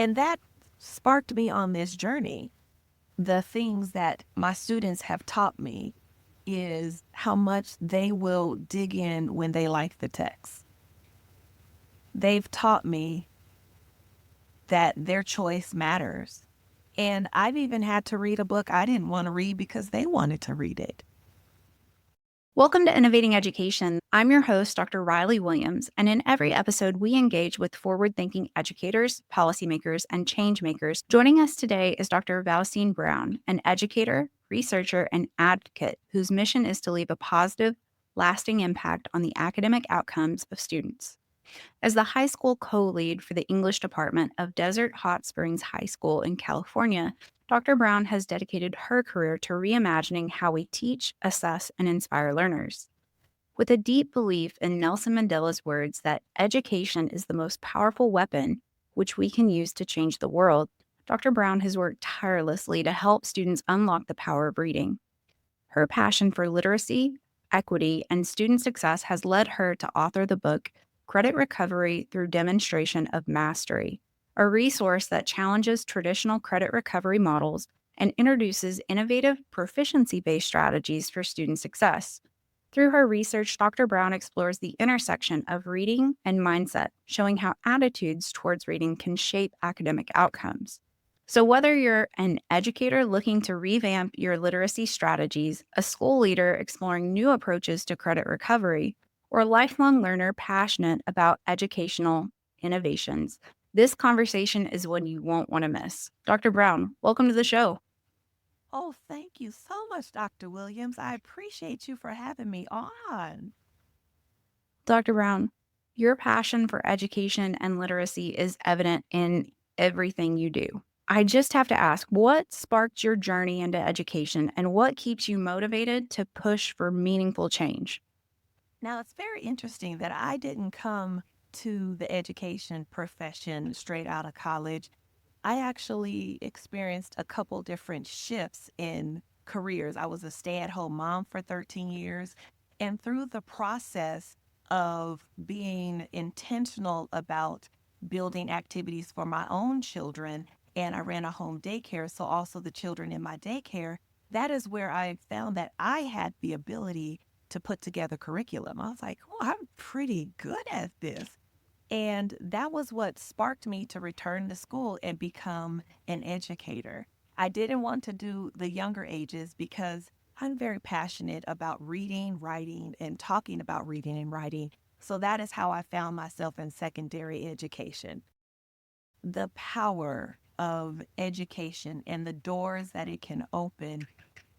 And that sparked me on this journey. The things that my students have taught me is how much they will dig in when they like the text. They've taught me that their choice matters. And I've even had to read a book I didn't want to read because they wanted to read it. Welcome to Innovating Education. I'm your host, Dr. Riley Williams, and in every episode, we engage with forward thinking educators, policymakers, and change makers. Joining us today is Dr. Valcine Brown, an educator, researcher, and advocate whose mission is to leave a positive, lasting impact on the academic outcomes of students. As the high school co lead for the English department of Desert Hot Springs High School in California, Dr. Brown has dedicated her career to reimagining how we teach, assess, and inspire learners. With a deep belief in Nelson Mandela's words that education is the most powerful weapon which we can use to change the world, Dr. Brown has worked tirelessly to help students unlock the power of reading. Her passion for literacy, equity, and student success has led her to author the book Credit Recovery Through Demonstration of Mastery, a resource that challenges traditional credit recovery models and introduces innovative proficiency based strategies for student success. Through her research, Dr. Brown explores the intersection of reading and mindset, showing how attitudes towards reading can shape academic outcomes. So, whether you're an educator looking to revamp your literacy strategies, a school leader exploring new approaches to credit recovery, or a lifelong learner passionate about educational innovations, this conversation is one you won't want to miss. Dr. Brown, welcome to the show. Oh, thank you so much, Dr. Williams. I appreciate you for having me on. Dr. Brown, your passion for education and literacy is evident in everything you do. I just have to ask, what sparked your journey into education and what keeps you motivated to push for meaningful change? Now, it's very interesting that I didn't come to the education profession straight out of college. I actually experienced a couple different shifts in careers. I was a stay at home mom for 13 years. And through the process of being intentional about building activities for my own children, and I ran a home daycare, so also the children in my daycare, that is where I found that I had the ability to put together curriculum. I was like, oh, I'm pretty good at this. And that was what sparked me to return to school and become an educator. I didn't want to do the younger ages because I'm very passionate about reading, writing, and talking about reading and writing. So that is how I found myself in secondary education. The power of education and the doors that it can open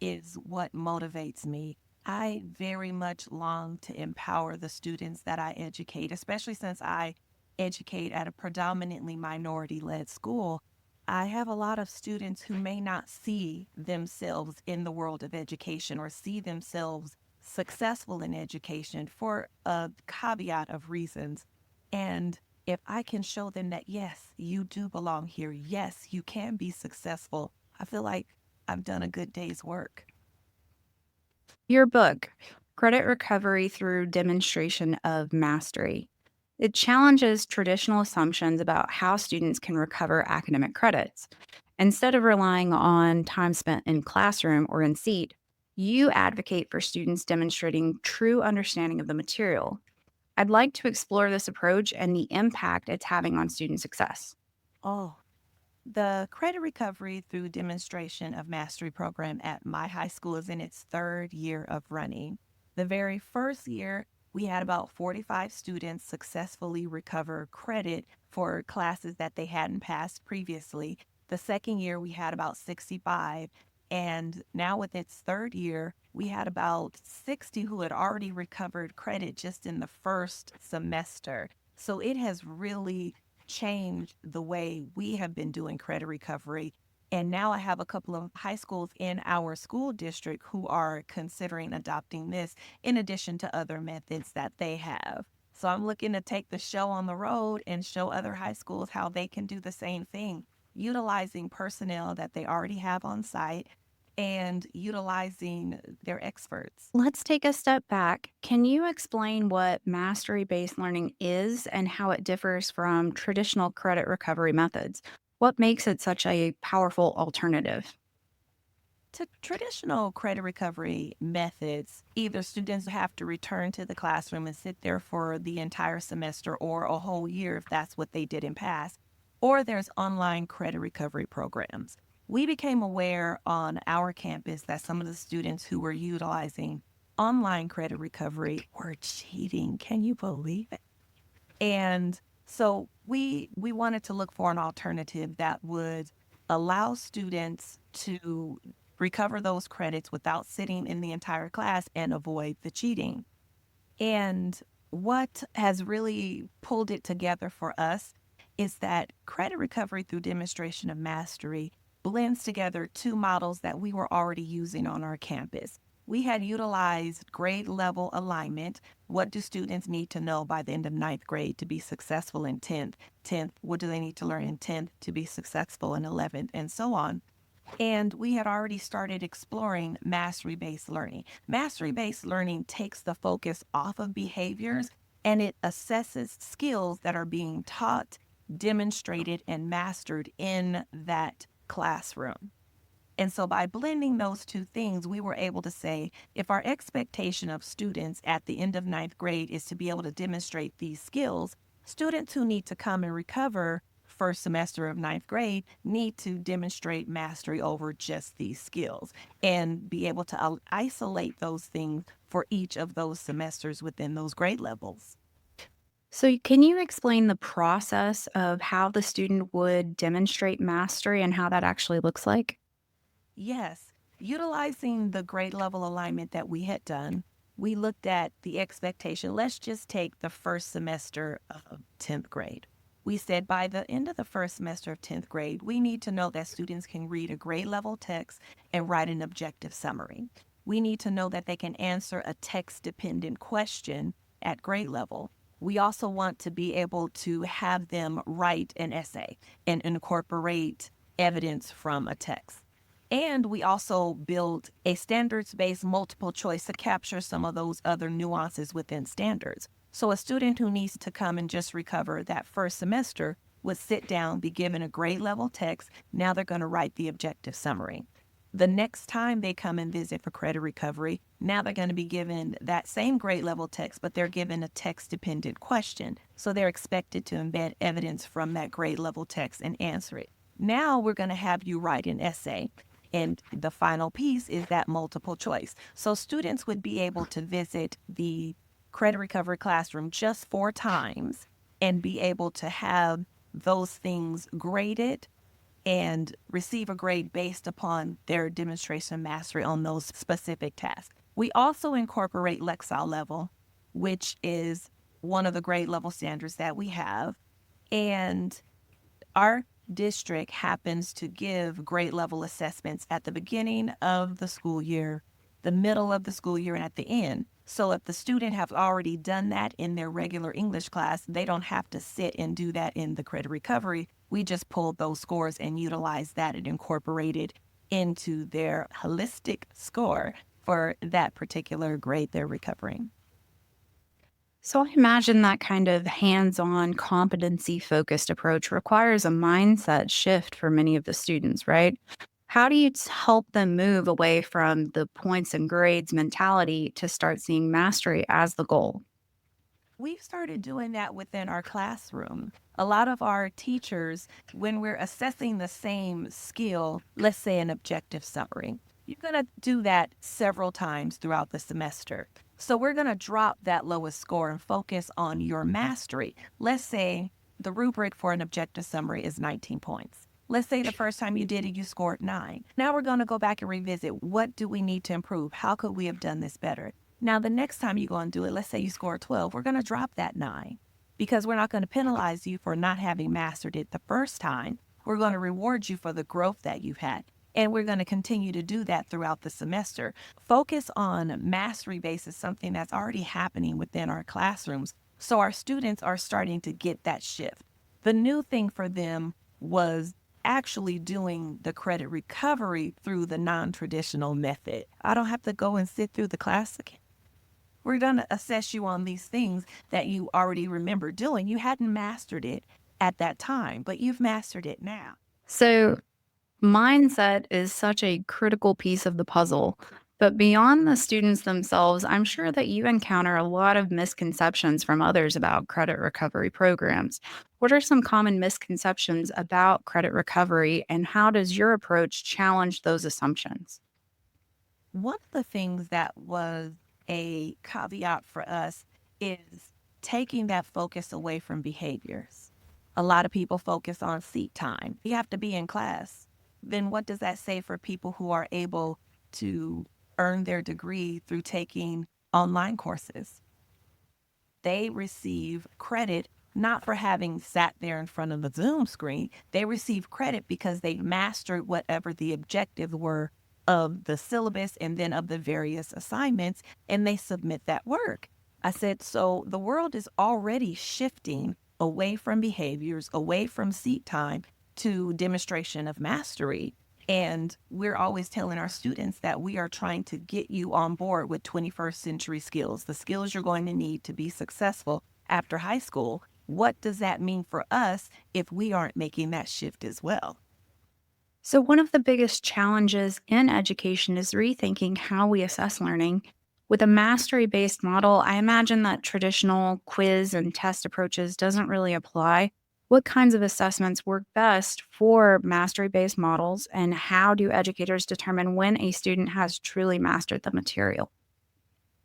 is what motivates me. I very much long to empower the students that I educate, especially since I educate at a predominantly minority led school. I have a lot of students who may not see themselves in the world of education or see themselves successful in education for a caveat of reasons. And if I can show them that, yes, you do belong here, yes, you can be successful, I feel like I've done a good day's work. Your book, Credit Recovery Through Demonstration of Mastery, it challenges traditional assumptions about how students can recover academic credits. Instead of relying on time spent in classroom or in seat, you advocate for students demonstrating true understanding of the material. I'd like to explore this approach and the impact it's having on student success. Oh, the credit recovery through demonstration of mastery program at my high school is in its third year of running. The very first year, we had about 45 students successfully recover credit for classes that they hadn't passed previously. The second year, we had about 65. And now, with its third year, we had about 60 who had already recovered credit just in the first semester. So it has really changed the way we have been doing credit recovery. And now I have a couple of high schools in our school district who are considering adopting this in addition to other methods that they have. So I'm looking to take the show on the road and show other high schools how they can do the same thing, utilizing personnel that they already have on site and utilizing their experts. Let's take a step back. Can you explain what mastery based learning is and how it differs from traditional credit recovery methods? What makes it such a powerful alternative? To traditional credit recovery methods, either students have to return to the classroom and sit there for the entire semester or a whole year if that's what they did in past, or there's online credit recovery programs. We became aware on our campus that some of the students who were utilizing online credit recovery were cheating. Can you believe it? And so we wanted to look for an alternative that would allow students to recover those credits without sitting in the entire class and avoid the cheating. And what has really pulled it together for us is that credit recovery through demonstration of mastery blends together two models that we were already using on our campus. We had utilized grade level alignment. What do students need to know by the end of ninth grade to be successful in 10th? 10th, what do they need to learn in 10th to be successful in 11th, and so on. And we had already started exploring mastery based learning. Mastery based learning takes the focus off of behaviors and it assesses skills that are being taught, demonstrated, and mastered in that classroom. And so by blending those two things, we were able to say if our expectation of students at the end of ninth grade is to be able to demonstrate these skills, students who need to come and recover first semester of ninth grade need to demonstrate mastery over just these skills and be able to isolate those things for each of those semesters within those grade levels. So, can you explain the process of how the student would demonstrate mastery and how that actually looks like? Yes, utilizing the grade level alignment that we had done, we looked at the expectation. Let's just take the first semester of 10th grade. We said by the end of the first semester of 10th grade, we need to know that students can read a grade level text and write an objective summary. We need to know that they can answer a text dependent question at grade level. We also want to be able to have them write an essay and incorporate evidence from a text. And we also built a standards based multiple choice to capture some of those other nuances within standards. So a student who needs to come and just recover that first semester would sit down, be given a grade level text. Now they're going to write the objective summary. The next time they come and visit for credit recovery, now they're going to be given that same grade level text, but they're given a text dependent question. So they're expected to embed evidence from that grade level text and answer it. Now we're going to have you write an essay. And the final piece is that multiple choice. So students would be able to visit the credit recovery classroom just 4 times and be able to have those things graded and receive a grade based upon their demonstration mastery on those specific tasks. We also incorporate Lexile level, which is one of the grade level standards that we have. And our district happens to give grade level assessments at the beginning of the school year, the middle of the school year, and at the end. So if the student have already done that in their regular English class, they don't have to sit and do that in the credit recovery. We just pulled those scores and utilized that and incorporated into their holistic score for that particular grade they're recovering. So, I imagine that kind of hands on, competency focused approach requires a mindset shift for many of the students, right? How do you help them move away from the points and grades mentality to start seeing mastery as the goal? We've started doing that within our classroom. A lot of our teachers, when we're assessing the same skill, let's say an objective summary, you're going to do that several times throughout the semester. So we're going to drop that lowest score and focus on your mastery. Let's say the rubric for an objective summary is 19 points. Let's say the first time you did it, you scored 9. Now we're going to go back and revisit what do we need to improve? How could we have done this better? Now, the next time you go and do it, let's say you score 12, we're going to drop that 9 because we're not going to penalize you for not having mastered it the first time. We're going to reward you for the growth that you've had. And we're going to continue to do that throughout the semester. Focus on mastery base is something that's already happening within our classrooms. So our students are starting to get that shift. The new thing for them was actually doing the credit recovery through the non traditional method. I don't have to go and sit through the class again. We're going to assess you on these things that you already remember doing. You hadn't mastered it at that time, but you've mastered it now. So, mindset is such a critical piece of the puzzle. But beyond the students themselves, I'm sure that you encounter a lot of misconceptions from others about credit recovery programs. What are some common misconceptions about credit recovery, and how does your approach challenge those assumptions? One of the things that was a caveat for us is taking that focus away from behaviors. A lot of people focus on seat time. You have to be in class. Then what does that say for people who are able to earn their degree through taking online courses? They receive credit not for having sat there in front of the Zoom screen. They receive credit because they mastered whatever the objectives were of the syllabus and then of the various assignments, and they submit that work. I said, so the world is already shifting away from behaviors, away from seat time to demonstration of mastery. And we're always telling our students that we are trying to get you on board with 21st century skills, the skills you're going to need to be successful after high school. What does that mean for us if we aren't making that shift as well? So, one of the biggest challenges in education is rethinking how we assess learning. With a mastery based model, I imagine that traditional quiz and test approaches doesn't really apply. What kinds of assessments work best for mastery based models, and how do educators determine when a student has truly mastered the material?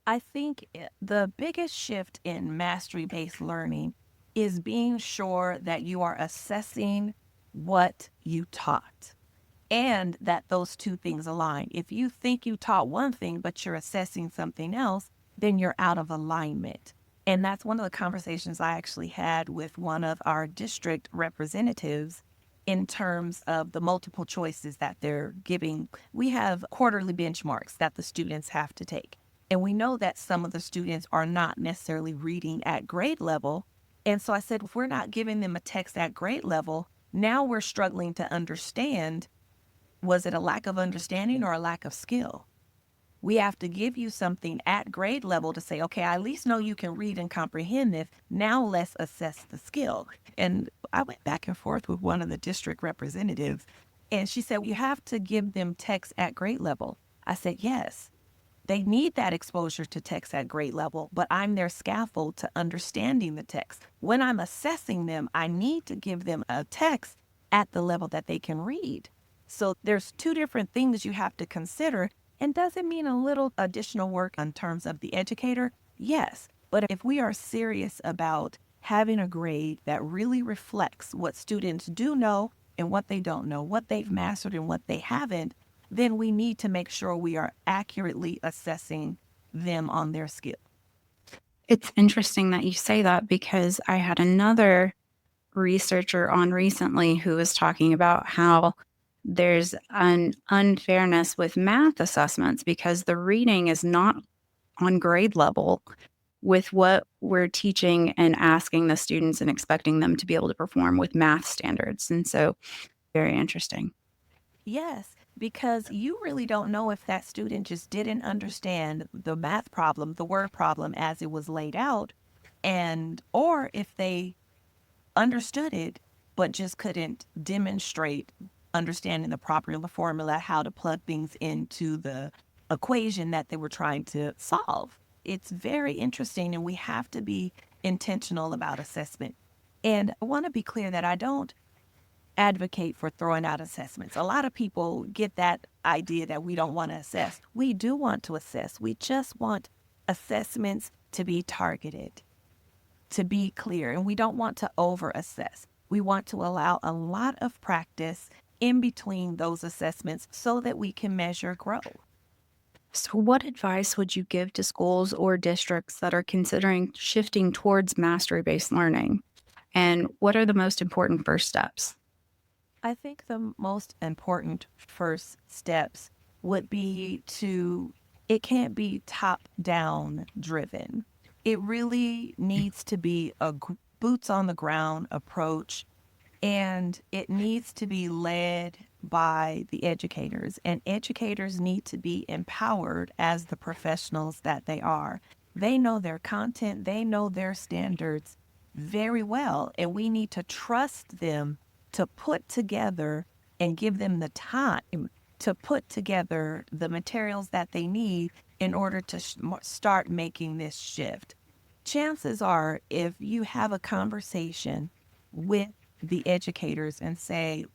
I think the biggest shift in mastery based learning is being sure that you are assessing what you taught and that those two things align. If you think you taught one thing, but you're assessing something else, then you're out of alignment. And that's one of the conversations I actually had with one of our district representatives in terms of the multiple choices that they're giving. We have quarterly benchmarks that the students have to take. And we know that some of the students are not necessarily reading at grade level. And so I said, if we're not giving them a text at grade level, now we're struggling to understand, was it a lack of understanding or a lack of skill? We have to give you something at grade level to say, okay, I at least know you can read and comprehend this. Now let's assess the skill. And I went back and forth with one of the district representatives, and she said, you have to give them text at grade level. I said, yes, they need that exposure to text at grade level, but I'm their scaffold to understanding the text. When I'm assessing them, I need to give them a text at the level that they can read. So there's two different things you have to consider. And does it mean a little additional work in terms of the educator? Yes. But if we are serious about having a grade that really reflects what students do know and what they don't know, what they've mastered and what they haven't, then we need to make sure we are accurately assessing them on their skill. It's interesting that you say that, because I had another researcher on recently who was talking about how there's an unfairness with math assessments because the reading is not on grade level with what we're teaching and asking the students and expecting them to be able to perform with math standards. And so, very interesting. Yes, because you really don't know if that student just didn't understand the math problem, the word problem as it was laid out, and or if they understood it, but just couldn't demonstrate understanding the proper formula, how to plug things into the equation that they were trying to solve. It's very interesting, and we have to be intentional about assessment. And I want to be clear that I don't advocate for throwing out assessments. A lot of people get that idea that we don't want to assess. We do want to assess. We just want assessments to be targeted, to be clear, and we don't want to over assess. We want to allow a lot of practice in between those assessments so that we can measure growth. So, what advice would you give to schools or districts that are considering shifting towards mastery based learning? And what are the most important first steps? I think the most important first steps would be to, it can't be top down driven. It really needs to be a boots on the ground approach, and it needs to be led by the educators. And educators need to be empowered as the professionals that they are. They know their content, they know their standards very well, and we need to trust them to put together and give them the time to put together the materials that they need in order to start making this shift. Chances are, if you have a conversation with the educators and say,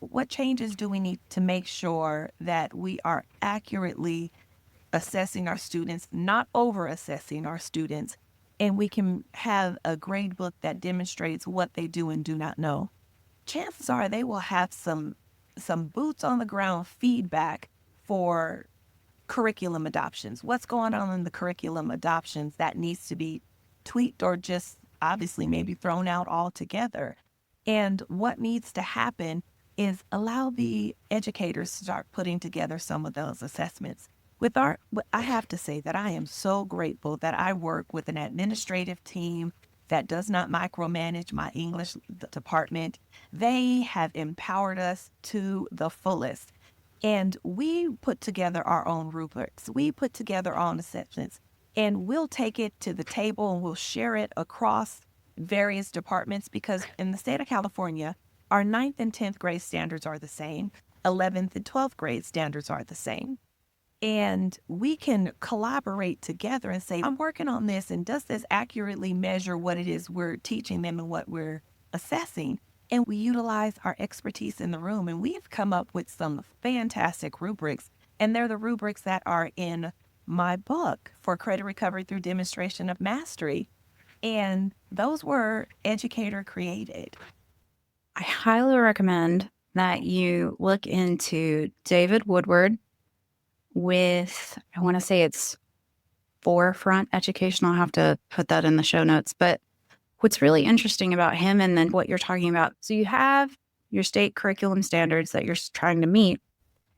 what changes do we need to make sure that we are accurately assessing our students, not over assessing our students, and we can have a grade book that demonstrates what they do and do not know? Chances are they will have some boots on the ground feedback for curriculum adoptions. What's going on in the curriculum adoptions that needs to be tweaked or just obviously maybe thrown out altogether? And what needs to happen is allow the educators to start putting together some of those assessments. I have to say that I am so grateful that I work with an administrative team that does not micromanage my English department. They have empowered us to the fullest. And we put together our own rubrics. We put together our own assessments, and we'll take it to the table and we'll share it across various departments because in the state of California, our ninth and 10th grade standards are the same. 11th and 12th grade standards are the same. And we can collaborate together and say, I'm working on this, and does this accurately measure what it is we're teaching them and what we're assessing? And we utilize our expertise in the room, and we've come up with some fantastic rubrics. And they're the rubrics that are in my book for credit recovery through demonstration of mastery. And those were educator created. I highly recommend that you look into David Woodward with, I want to say it's Forefront Education. I'll have to put that in the show notes. But what's really interesting about him and then what you're talking about, so you have your state curriculum standards that you're trying to meet,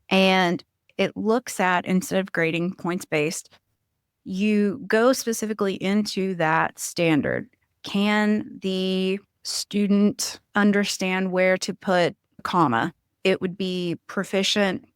and it looks at, instead of grading points based, you go specifically into that standard. Can the student understand where to put comma? It would be proficient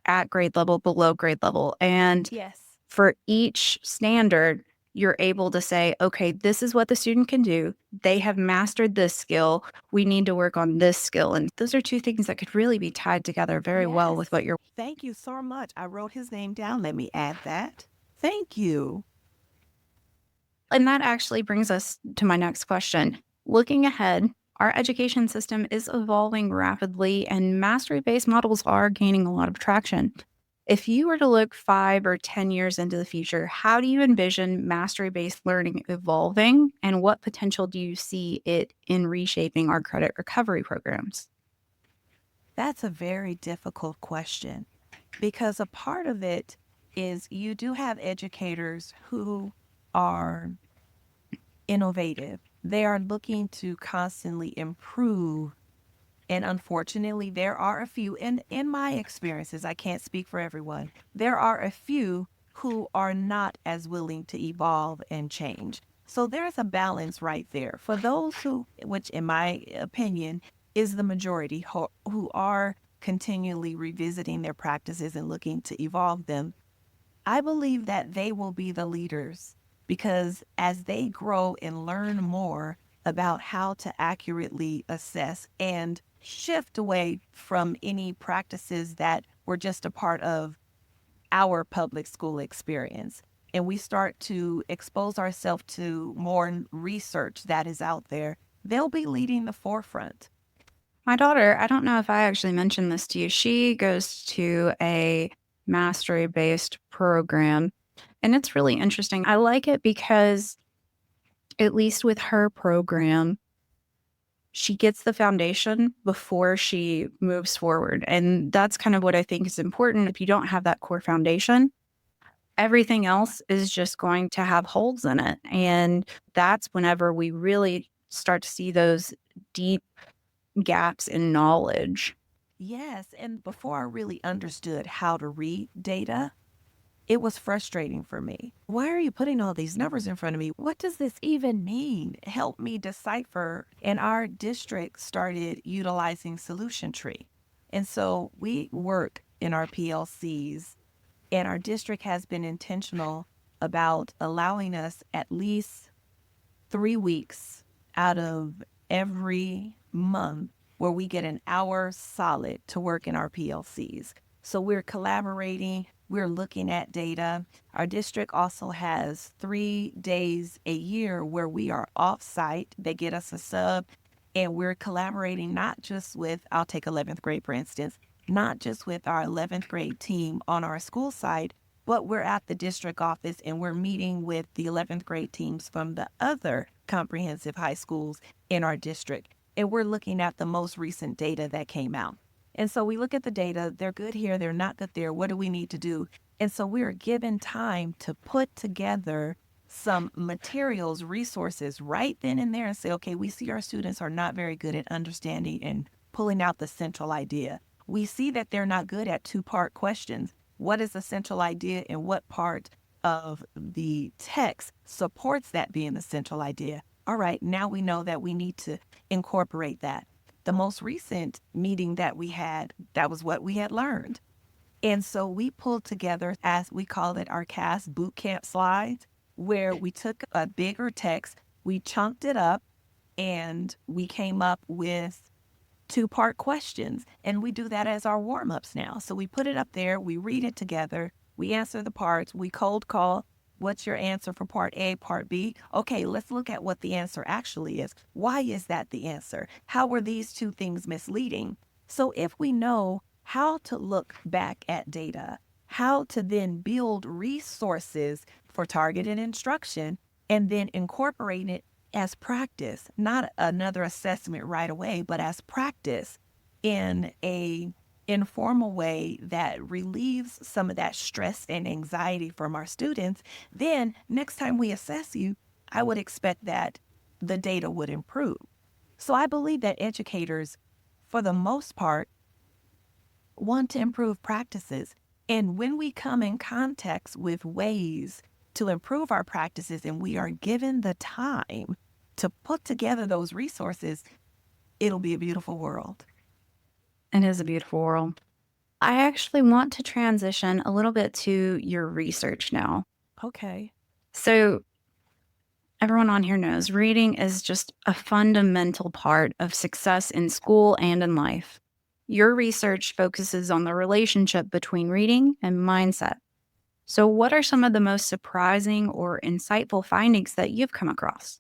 at grade level, below grade level. And Yes. for each standard, you're able to say, okay, this is what the student can do. They have mastered this skill. We need to work on this skill. And those are two things that could really be tied together very well with Yes. what you're. Thank you so much. I wrote his name down. Let me add that. Thank you. And that actually brings us to my next question. Looking ahead, our education system is evolving rapidly and mastery based models are gaining a lot of traction. If you were to look 5 or 10 years into the future, how do you envision mastery based learning evolving, and what potential do you see it in reshaping our credit recovery programs? That's a very difficult question because a part of it is you do have educators who are innovative. They are looking to constantly improve. And unfortunately, there are a few, in my experiences, I can't speak for everyone, there are a few who are not as willing to evolve and change. So there's a balance right there. For those who, which in my opinion is the majority, who are continually revisiting their practices and looking to evolve them, I believe that they will be the leaders because as they grow and learn more about how to accurately assess and shift away from any practices that were just a part of our public school experience, and we start to expose ourselves to more research that is out there, they'll be leading the forefront. My daughter, I don't know if I actually mentioned this to you. She goes to a mastery based program, and it's really interesting. I like it because, at least with her program, she gets the foundation before she moves forward. And that's kind of what I think is important. If you don't have that core foundation, everything else is just going to have holes in it. And that's whenever we really start to see those deep gaps in knowledge. Yes, and before I really understood how to read data, it was frustrating for me. Why are you putting all these numbers in front of me? What does this even mean? Help me decipher. And our district started utilizing Solution Tree. And so we work in our PLCs, and our district has been intentional about allowing us at least 3 weeks out of every month where we get an hour solid to work in our PLCs. So we're collaborating, we're looking at data. Our district also has 3 days a year where we are off site. They get us a sub, and we're collaborating not just with, I'll take 11th grade for instance, not just with our 11th grade team on our school site, but we're at the district office and we're meeting with the 11th grade teams from the other comprehensive high schools in our district. And we're looking at the most recent data that came out. And so we look at the data, they're good here, they're not good there. What do we need to do? And so we are given time to put together some materials, resources right then and there and say, okay, we see our students are not very good at understanding and pulling out the central idea. We see that they're not good at two-part questions. What is the central idea and what part of the text supports that being the central idea? All right, now we know that we need to incorporate that. The most recent meeting that we had, that was what we had learned. And so we pulled together, as we call it, our CAS boot camp slides, where we took a bigger text, we chunked it up, and we came up with two-part questions. And we do that as our warm-ups now. So we put it up there, we read it together, we answer the parts, we cold call. What's your answer for part A, part B? Okay, let's look at what the answer actually is. Why is that the answer? How were these two things misleading? So if we know how to look back at data, how to then build resources for targeted instruction, and then incorporate it as practice, not another assessment right away, but as practice in a informal way that relieves some of that stress and anxiety from our students, then next time we assess you, I would expect that the data would improve. So I believe that educators, for the most part, want to improve practices. And when we come in context with ways to improve our practices and we are given the time to put together those resources, it'll be a beautiful world. It is a beautiful world. I actually want to transition a little bit to your research now. Okay. So, everyone on here knows reading is just a fundamental part of success in school and in life. Your research focuses on the relationship between reading and mindset. So, what are some of the most surprising or insightful findings that you've come across?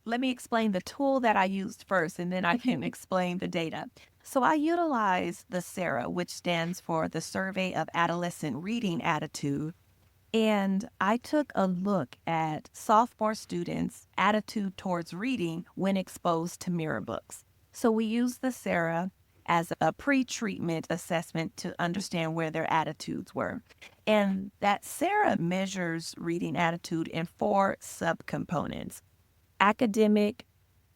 Let me explain the tool that I used first, and then I can explain the data. So I utilize the SARA, which stands for the Survey of Adolescent Reading Attitude. And I took a look at sophomore students' attitude towards reading when exposed to mirror books. So we use the SARA as a pre-treatment assessment to understand where their attitudes were. And that SARA measures reading attitude in four subcomponents: academic,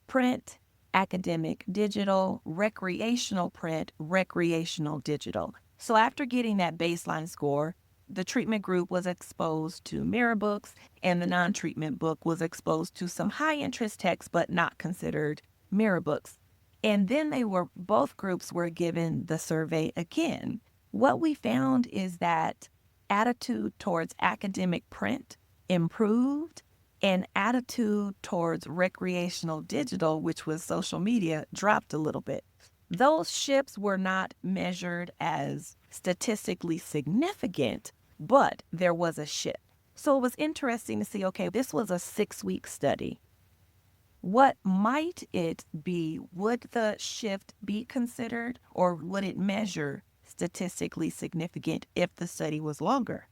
print, academic digital, recreational print, recreational digital. So after getting that baseline score, the treatment group was exposed to mirror books, and the non treatment book was exposed to some high interest texts but not considered mirror books. And then both groups were given the survey again. What we found is that attitude towards academic print improved, and attitude towards recreational digital, which was social media, dropped a little bit. Those shifts were not measured as statistically significant, but there was a shift. So it was interesting to see, okay, this was a 6-week study. What might it be? Would the shift be considered, or would it measure statistically significant if the study was longer?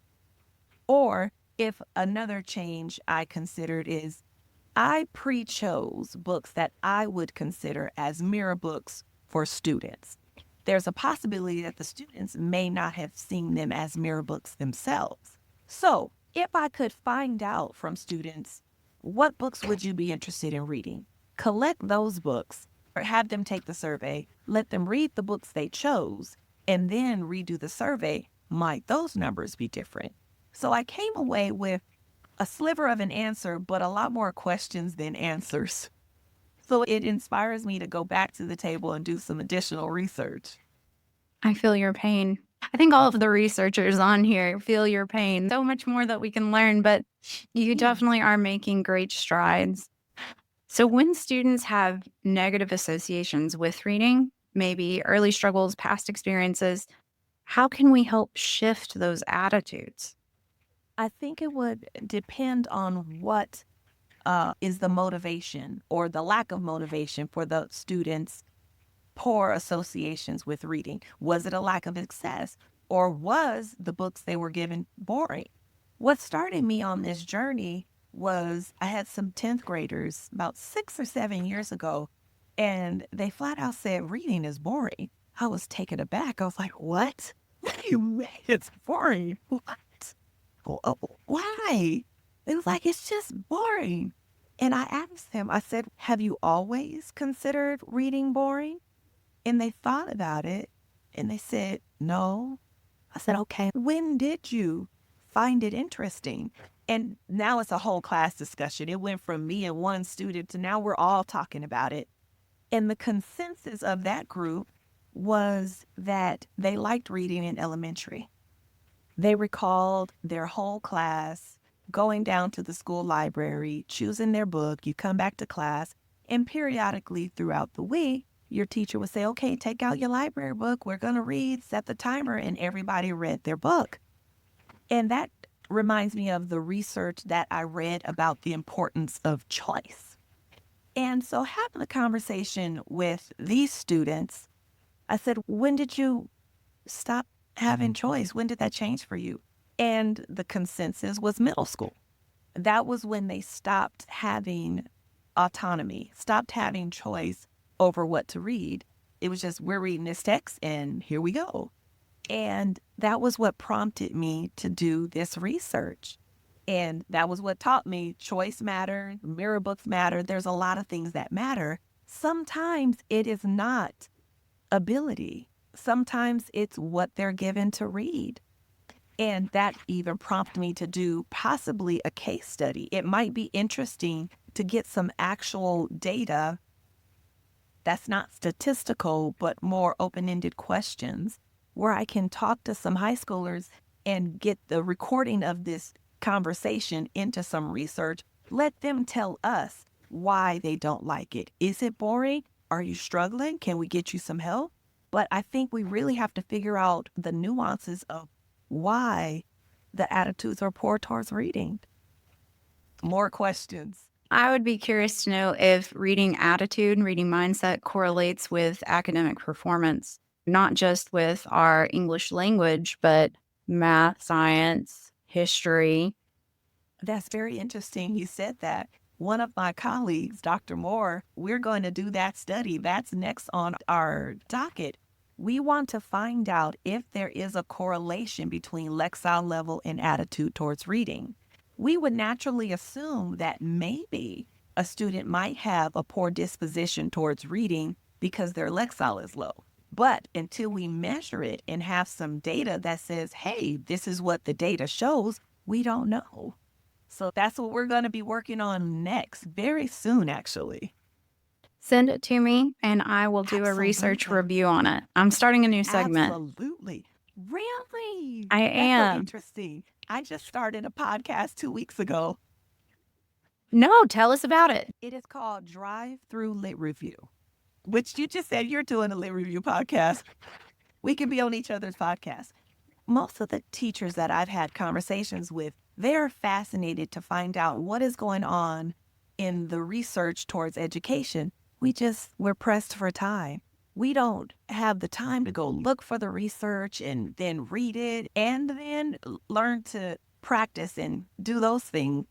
Or if another change I considered is I pre-chose books that I would consider as mirror books for students. There's a possibility that the students may not have seen them as mirror books themselves. So if I could find out from students, what books would you be interested in reading? Collect those books or have them take the survey, let them read the books they chose, and then redo the survey. Might those numbers be different? So I came away with a sliver of an answer, but a lot more questions than answers. So it inspires me to go back to the table and do some additional research. I feel your pain. I think all of the researchers on here feel your pain. So much more that we can learn, but you Yeah. definitely are making great strides. So, when students have negative associations with reading, maybe early struggles, past experiences, how can we help shift those attitudes? I think it would depend on what is the motivation or the lack of motivation for the students' poor associations with reading. Was it a lack of success, or was the books they were given boring? What started me on this journey was I had some 10th graders about 6 or 7 years ago, and they flat out said, reading is boring. I was taken aback. I was like, what? What do you mean it's boring? What? Why? It was like, it's just boring. And I asked him, I said, have you always considered reading boring? And they thought about it and they said, no. I said, okay, when did you find it interesting? And now it's a whole class discussion. It went from me and one student to now we're all talking about it. And the consensus of that group was that they liked reading in elementary. They recalled their whole class going down to the school library, choosing their book. You come back to class, and periodically throughout the week, your teacher would say, okay, take out your library book. We're going to read, set the timer, and everybody read their book. And that reminds me of the research that I read about the importance of choice. And so, having a conversation with these students, I said, when did you stop having choice? When did that change for you? And the consensus was middle school. That was when they stopped having autonomy, stopped having choice over what to read. It was just, we're reading this text and here we go. And that was what prompted me to do this research. And that was what taught me choice matters, mirror books matter. There's a lot of things that matter. Sometimes it is not ability. Sometimes it's what they're given to read. And that even prompted me to do possibly a case study. It might be interesting to get some actual data that's not statistical, but more open ended questions where I can talk to some high schoolers and get the recording of this conversation into some research. Let them tell us why they don't like it. Is it boring? Are you struggling? Can we get you some help? But I think we really have to figure out the nuances of why the attitudes are poor towards reading. More questions. I would be curious to know if reading attitude and reading mindset correlates with academic performance, not just with our English language, but math, science, history. That's very interesting. You said that. One of my colleagues, Dr. Moore, we're going to do that study. That's next on our docket. We want to find out if there is a correlation between Lexile level and attitude towards reading. We would naturally assume that maybe a student might have a poor disposition towards reading because their Lexile is low. But until we measure it and have some data that says, hey, this is what the data shows, we don't know. So that's what we're going to be working on next, very soon, actually. Send it to me and I will do a research Absolutely. review on it. I'm starting a new segment. Absolutely. Really? I That's so am. interesting. I just started a podcast 2 weeks ago. No, tell us about it. It is called Drive Through Lit Review, which you just said you're doing a lit review podcast. We can be on each other's podcast. Most of the teachers that I've had conversations with, they're fascinated to find out what is going on in the research towards education. We're pressed for time. We don't have the time to go look for the research and then read it and then learn to practice and do those things.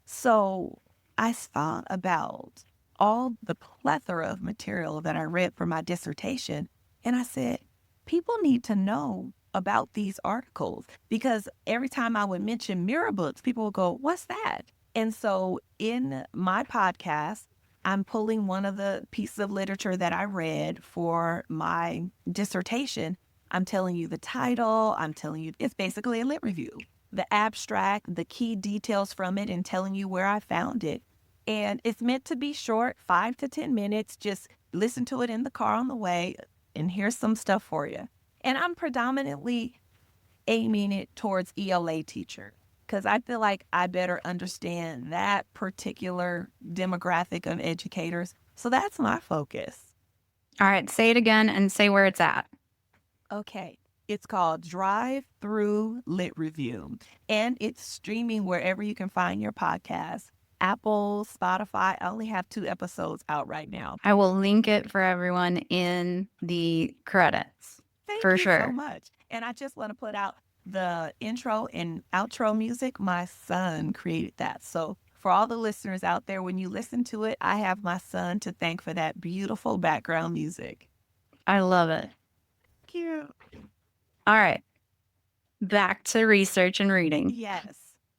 So I thought about all the plethora of material that I read for my dissertation. And I said, people need to know about these articles because every time I would mention mirror books, people would go, what's that? And so in my podcast, I'm pulling one of the pieces of literature that I read for my dissertation. I'm telling you the title. I'm telling you it's basically a lit review, the abstract, the key details from it, and telling you where I found it. And it's meant to be short, 5 to 10 minutes. Just listen to it in the car on the way, and here's some stuff for you. And I'm predominantly aiming it towards ELA teachers. because I feel like I better understand that particular demographic of educators. So that's my focus. All right, say it again and say where it's at. Okay. It's called Drive Through Lit Review, and it's streaming wherever you can find your podcast. Apple, Spotify. I only have 2 episodes out right now. I will link it for everyone in the credits Thank for you so sure. much. And I just want to put out the intro and outro music. My son created that. So for all the listeners out there, when you listen to it, I have my son to thank for that beautiful background music. I love it. Thank you. All right, back to research and reading. Yes.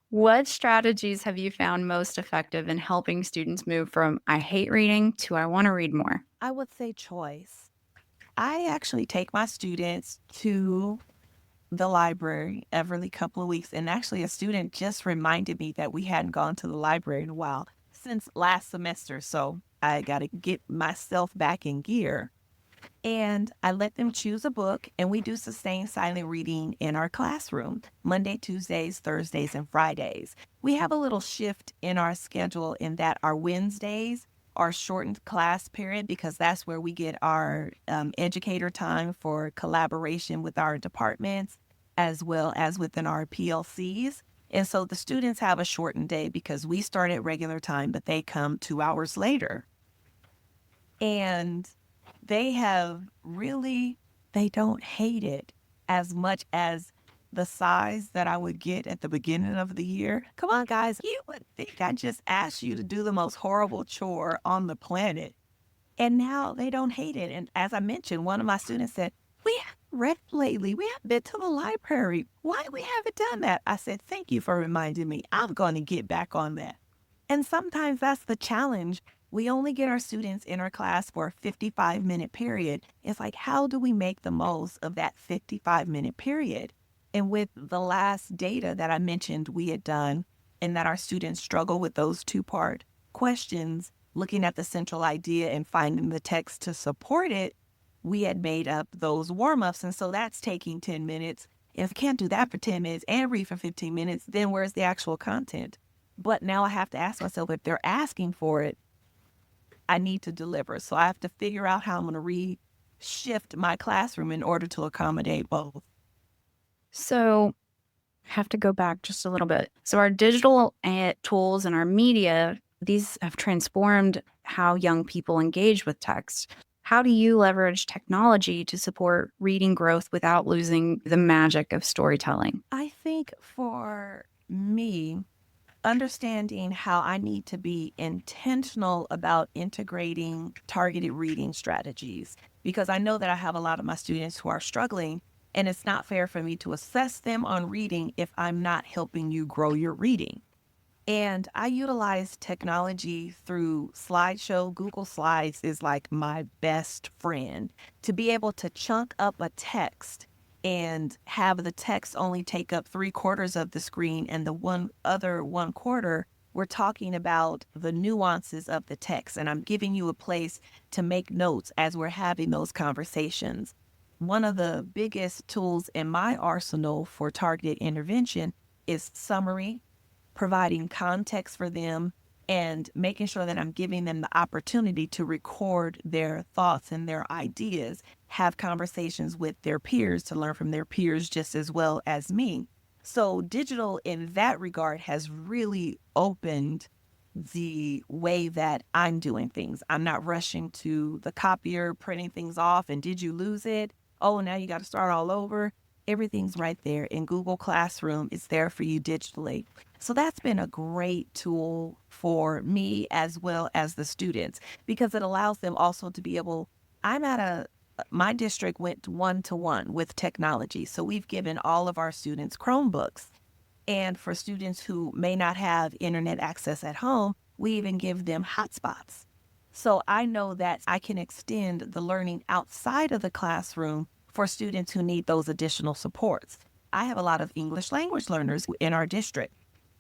What strategies have you found most effective in helping students move from I hate reading to I want to read more? I would say choice. I actually take my students to the library every couple of weeks. And actually, a student just reminded me that we hadn't gone to the library in a while since last semester. So I got to get myself back in gear. And I let them choose a book, and we do sustained silent reading in our classroom Monday, Tuesdays, Thursdays, and Fridays. We have a little shift in our schedule in that our Wednesdays are shortened class period because that's where we get our educator time for collaboration with our departments as well as within our PLCs. And so the students have a shortened day because we start at regular time, but they come 2 hours later. And they have really, they don't hate it as much as the size that I would get at the beginning of the year. Come on, guys, you would think I just asked you to do the most horrible chore on the planet. And now they don't hate it. And as I mentioned, one of my students said, we haven't read lately. We haven't been to the library. Why we haven't done that? I said, thank you for reminding me. I'm going to get back on that. And sometimes that's the challenge. We only get our students in our class for a 55-minute period. It's like, how do we make the most of that 55-minute period? And with the last data that I mentioned we had done, and that our students struggle with those two-part questions, looking at the central idea and finding the text to support it, we had made up those warm-ups. And so that's taking 10 minutes. If I can't do that for 10 minutes and read for 15 minutes, then where's the actual content? But now I have to ask myself, if they're asking for it, I need to deliver. So I have to figure out how I'm going to shift my classroom in order to accommodate both. So, have to go back just a little bit. So, our digital tools and our media, these have transformed how young people engage with text. How do you leverage technology to support reading growth without losing the magic of storytelling? I think for me, understanding how I need to be intentional about integrating targeted reading strategies, because I know that I have a lot of my students who are struggling, and it's not fair for me to assess them on reading if I'm not helping you grow your reading. And I utilize technology through slideshow. Google Slides is like my best friend to be able to chunk up a text and have the text only take up 3/4 of the screen, and the other 1/4, we're talking about the nuances of the text. And I'm giving you a place to make notes as we're having those conversations. One of the biggest tools in my arsenal for targeted intervention is summary, providing context for them, and making sure that I'm giving them the opportunity to record their thoughts and their ideas, have conversations with their peers to learn from their peers just as well as me. So digital in that regard has really opened the way that I'm doing things. I'm not rushing to the copier, printing things off, and did you lose it? Oh, now you got to start all over. Everything's right there in Google Classroom. It's there for you digitally. So that's been a great tool for me as well as the students, because it allows them also to be able, I'm at my district went 1-to-1 with technology. So we've given all of our students Chromebooks. And for students who may not have internet access at home, we even give them hotspots. So I know that I can extend the learning outside of the classroom for students who need those additional supports. I have a lot of English language learners in our district,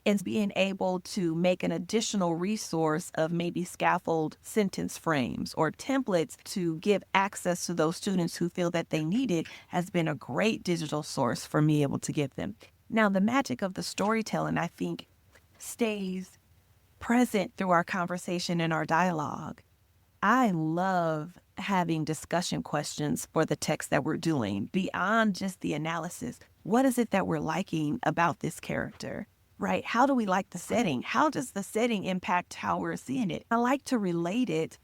and being able to make an additional resource of maybe scaffold sentence frames or templates to give access to those students who feel that they need it has been a great digital source for me able to give them. Now, the magic of the storytelling, I think, stays present through our conversation and our dialogue. I love having discussion questions for the text that we're doing beyond just the analysis. What is it that we're liking about this character, right? How do we like the setting? How does the setting impact how we're seeing it? I like to relate it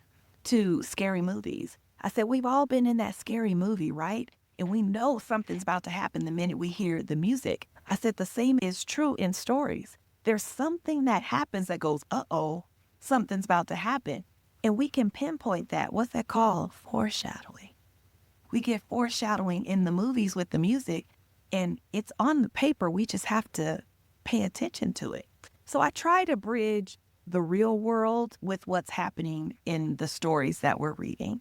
to scary movies. I said, we've all been in that scary movie, right? And we know something's about to happen the minute we hear the music. I said, the same is true in stories. There's something that happens that goes, uh-oh, something's about to happen. And we can pinpoint that. What's that called? Foreshadowing. We get foreshadowing in the movies with the music, and it's on the paper. We just have to pay attention to it. So I try to bridge the real world with what's happening in the stories that we're reading.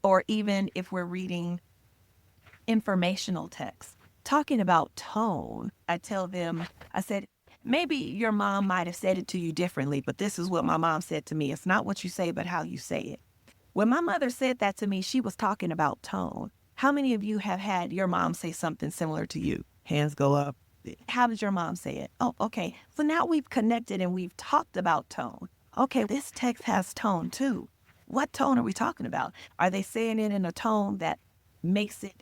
Or even if we're reading informational text, talking about tone, I tell them, I said, maybe your mom might have said it to you differently, but this is what my mom said to me. It's not what you say, but how you say it. When my mother said that to me, she was talking about tone. How many of you have had your mom say something similar to you? Hands go up. How did your mom say it? Oh, okay. So now we've connected and we've talked about tone. Okay, this text has tone too. What tone are we talking about? Are they saying it in a tone that makes it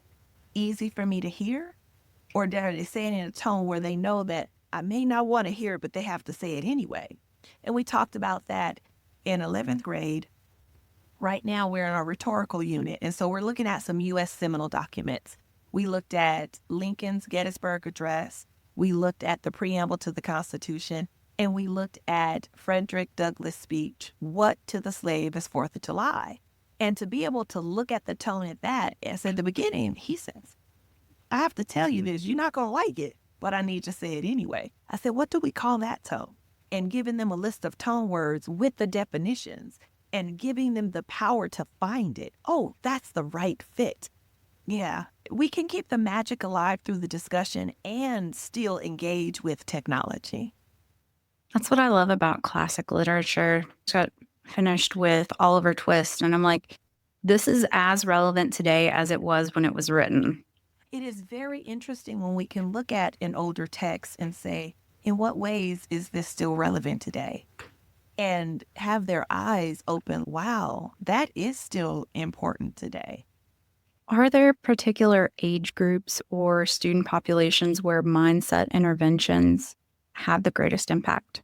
easy for me to hear? Or are they saying it in a tone where they know that I may not want to hear it, but they have to say it anyway? And we talked about that in 11th grade. Right now, we're in our rhetorical unit. And so we're looking at some U.S. Seminole documents. We looked at Lincoln's Gettysburg Address. We looked at the preamble to the Constitution. And we looked at Frederick Douglass' speech, What to the Slave is 4th of July. And to be able to look at the tone at that, as at the beginning, he says, I have to tell you this, you're not going to like it, but I need to say it anyway. I said, what do we call that tone? And giving them a list of tone words with the definitions and giving them the power to find it. Oh, that's the right fit. Yeah, we can keep the magic alive through the discussion and still engage with technology. That's what I love about classic literature. Got finished with Oliver Twist, and I'm like, this is as relevant today as it was when it was written. It is very interesting when we can look at an older text and say, in what ways is this still relevant today? And have their eyes open. Wow, that is still important today. Are there particular age groups or student populations where mindset interventions have the greatest impact?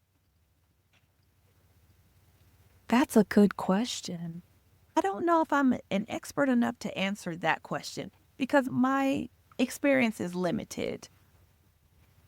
That's a good question. I don't know if I'm an expert enough to answer that question because my experience is limited.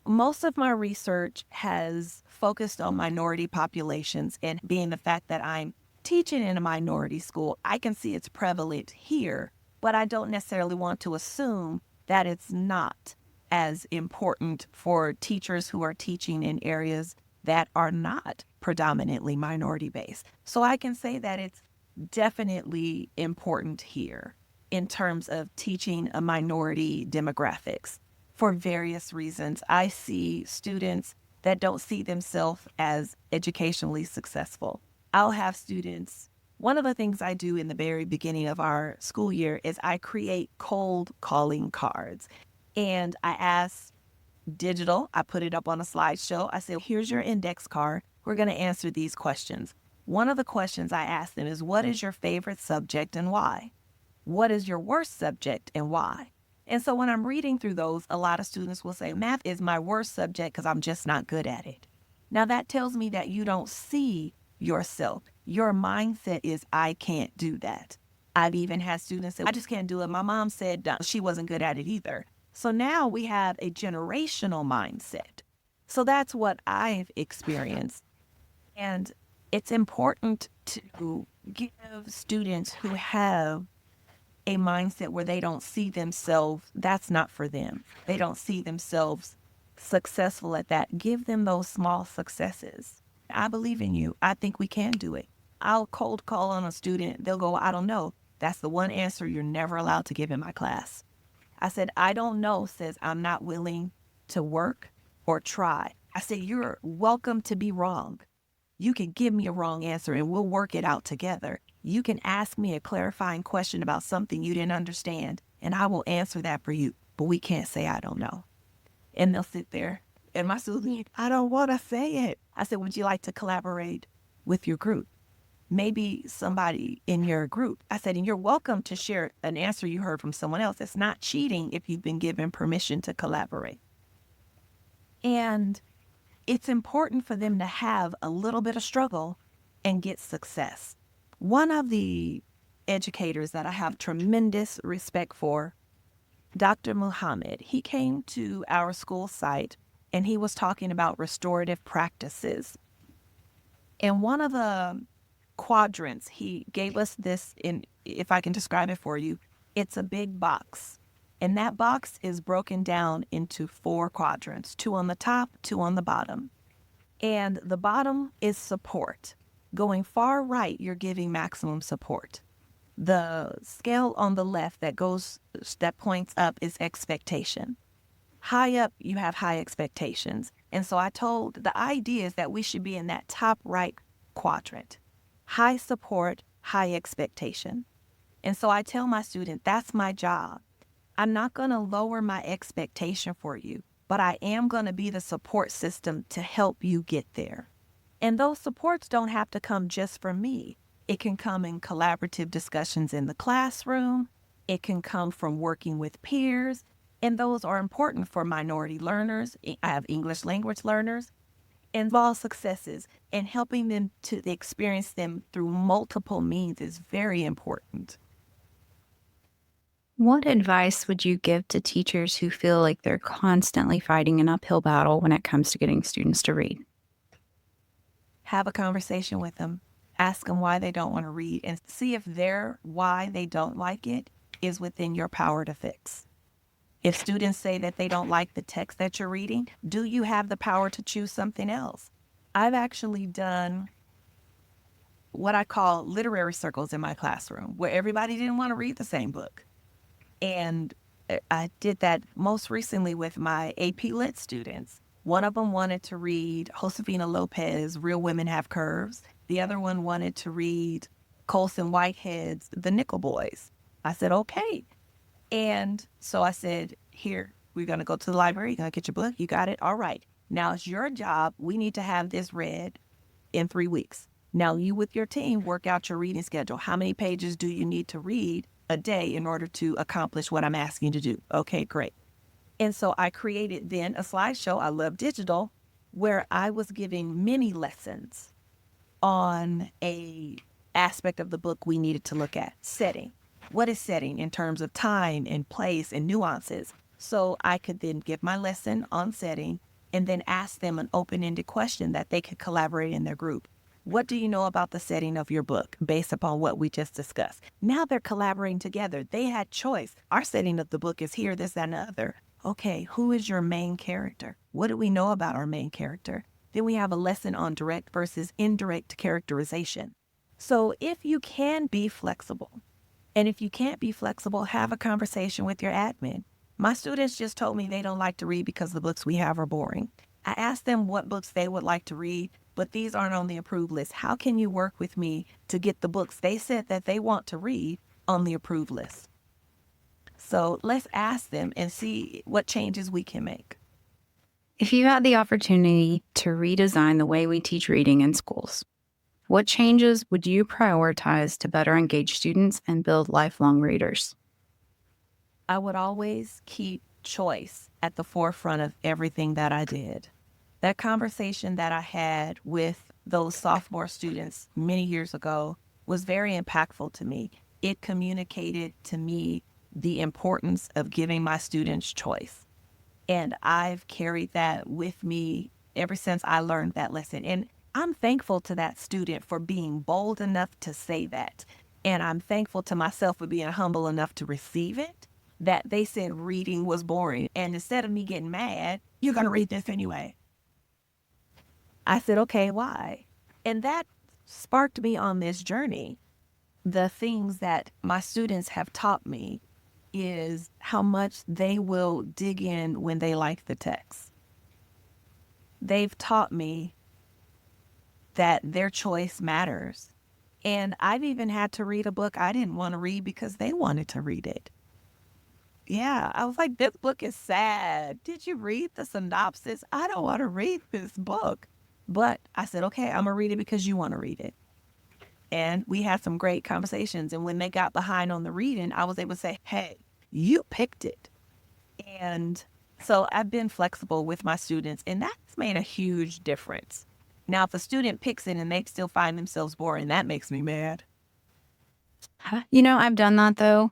Most of my research has focused on minority populations, and being the fact that I'm teaching in a minority school, I can see it's prevalent here, but I don't necessarily want to assume that it's not as important for teachers who are teaching in areas that are not predominantly minority based. So I can say that it's definitely important here in terms of teaching a minority demographics for various reasons. I see students that don't see themselves as educationally successful. I'll have students, one of the things I do in the very beginning of our school year is I create cold calling cards. And I ask digital, I put it up on a slideshow. I say, here's your index card. We're going to answer these questions. One of the questions I ask them is, what is your favorite subject and why? What is your worst subject and why? And so when I'm reading through those, a lot of students will say, math is my worst subject because I'm just not good at it. Now that tells me that you don't see yourself. Your mindset is, I can't do that. I've even had students say, I just can't do it. My mom said she wasn't good at it either. So now we have a generational mindset. So that's what I've experienced. And it's important to give students who have a mindset where they don't see themselves, that's not for them. They don't see themselves successful at that. Give them those small successes. I believe in you. I think we can do it. I'll cold call on a student. They'll go, I don't know. That's the one answer you're never allowed to give in my class. I said, I don't know says I'm not willing to work or try. I said, you're welcome to be wrong. You can give me a wrong answer and we'll work it out together. You can ask me a clarifying question about something you didn't understand, and I will answer that for you. But we can't say I don't know. And they'll sit there And my student, I don't want to say it. I said, would you like to collaborate with your group? Maybe somebody in your group. I said, and you're welcome to share an answer you heard from someone else. It's not cheating if you've been given permission to collaborate. And it's important for them to have a little bit of struggle and get success. One of the educators that I have tremendous respect for, Dr. Muhammad, he came to our school site and he was talking about restorative practices. And one of the quadrants, he gave us this in, if I can describe it for you, it's a big box. And that box is broken down into 4 quadrants, 2 on the top, 2 on the bottom. And the bottom is support. Going far right, you're giving maximum support. The scale on the left that points up is expectation. High up, you have high expectations. And so I told the idea is that we should be in that top right quadrant. High support, high expectation. And so I tell my student, that's my job. I'm not going to lower my expectation for you, but I am going to be the support system to help you get there. And those supports don't have to come just from me. It can come in collaborative discussions in the classroom. It can come from working with peers. And those are important for minority learners. I have English language learners. And small successes and helping them to experience them through multiple means is very important. What advice would you give to teachers who feel like they're constantly fighting an uphill battle when it comes to getting students to read? Have a conversation with them. Ask them why they don't want to read and see if their why they don't like it is within your power to fix. If students say that they don't like the text that you're reading, do you have the power to choose something else? I've actually done what I call literary circles in my classroom where everybody didn't want to read the same book. And I did that most recently with my AP Lit students. One of them wanted to read Josefina Lopez, Real Women Have Curves. The other one wanted to read Colson Whitehead's The Nickel Boys. I said, okay. And so I said, here, we're going to go to the library. You're going to get your book. You got it. All right. Now it's your job. We need to have this read in 3 weeks. Now you with your team work out your reading schedule. How many pages do you need to read a day in order to accomplish what I'm asking you to do? Okay, great. And so I created then a slideshow. I love digital, where I was giving mini lessons on a aspect of the book we needed to look at. Setting. What is setting in terms of time and place and nuances? So I could then give my lesson on setting and then ask them an open-ended question that they could collaborate in their group. What do you know about the setting of your book based upon what we just discussed? Now they're collaborating together. They had choice. Our setting of the book is here, this, that, and the other. Okay, who is your main character? What do we know about our main character? Then we have a lesson on direct versus indirect characterization. So if you can be flexible, and if you can't be flexible, have a conversation with your admin. My students just told me they don't like to read because the books we have are boring. I asked them what books they would like to read, but these aren't on the approved list. How can you work with me to get the books they said that they want to read on the approved list? So let's ask them and see what changes we can make. If you had the opportunity to redesign the way we teach reading in schools, what changes would you prioritize to better engage students and build lifelong readers? I would always keep choice at the forefront of everything that I did. That conversation that I had with those sophomore students many years ago was very impactful to me. It communicated to me the importance of giving my students choice. And I've carried that with me ever since I learned that lesson. And I'm thankful to that student for being bold enough to say that. And I'm thankful to myself for being humble enough to receive it, that they said reading was boring. And instead of me getting mad, you're going to read this anyway. I said, okay, why? And that sparked me on this journey. The things that my students have taught me is how much they will dig in when they like the text. They've taught me that their choice matters. And I've even had to read a book I didn't want to read because they wanted to read it. Yeah, I was like, this book is sad. Did you read the synopsis? I don't want to read this book. But I said, okay, I'm going to read it because you want to read it. And we had some great conversations. And when they got behind on the reading, I was able to say, hey, you picked it. And so I've been flexible with my students, and that's made a huge difference. Now, if a student picks it and they still find themselves boring, that makes me mad. I've done that though.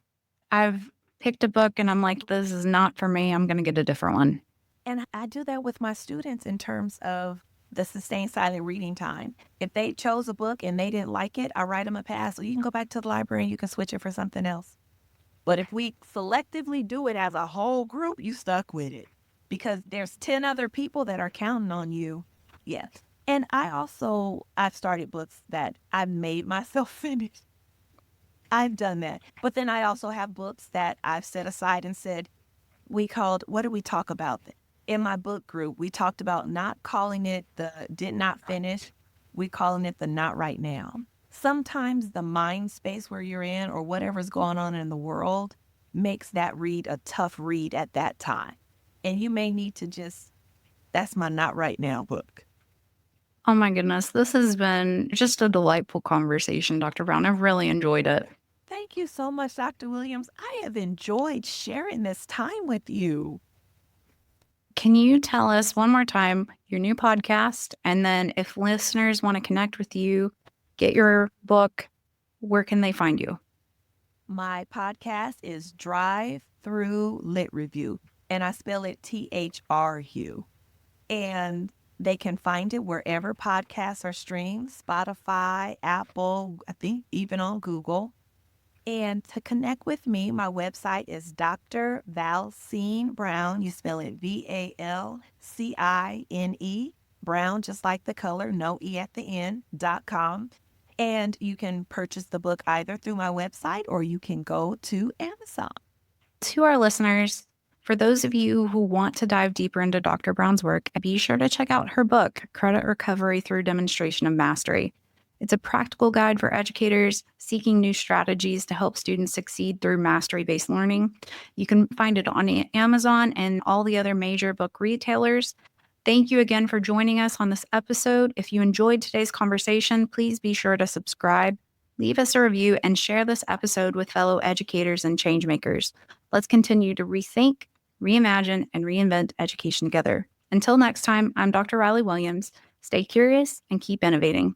I've picked a book and I'm like, this is not for me. I'm going to get a different one. And I do that with my students in terms of the sustained silent reading time. If they chose a book and they didn't like it, I write them a pass. So you can go back to the library and you can switch it for something else. But if we selectively do it as a whole group, you stuck with it because there's 10 other people that are counting on you. Yes. And I've started books that I've made myself finish. I've done that. But then I also have books that I've set aside and said, what did we talk about? In my book group, we talked about not calling it the did not finish. We calling it the not right now. Sometimes the mind space where you're in or whatever's going on in the world makes that read a tough read at that time. And you may need to that's my not right now book. Oh my goodness. This has been just a delightful conversation, Dr. Brown. I've really enjoyed it. Thank you so much, Dr. Williams. I have enjoyed sharing this time with you. Can you tell us one more time your new podcast? And then if listeners want to connect with you, get your book, where can they find you? My podcast is Drive Through Lit Review, and I spell it THRU. And they can find it wherever podcasts are streamed, Spotify, Apple, I think even on Google. And to connect with me, my website is Dr. Valcine Brown. You spell it VALCINE, Brown, just like the color, no E at the end.com. And you can purchase the book either through my website or you can go to Amazon. To our listeners, for those of you who want to dive deeper into Dr. Brown's work, be sure to check out her book, Credit Recovery Through Demonstration of Mastery. It's a practical guide for educators seeking new strategies to help students succeed through mastery-based learning. You can find it on Amazon and all the other major book retailers. Thank you again for joining us on this episode. If you enjoyed today's conversation, please be sure to subscribe, leave us a review, and share this episode with fellow educators and changemakers. Let's continue to rethink, reimagine, and reinvent education together. Until next time, I'm Dr. Riley Williams. Stay curious and keep innovating.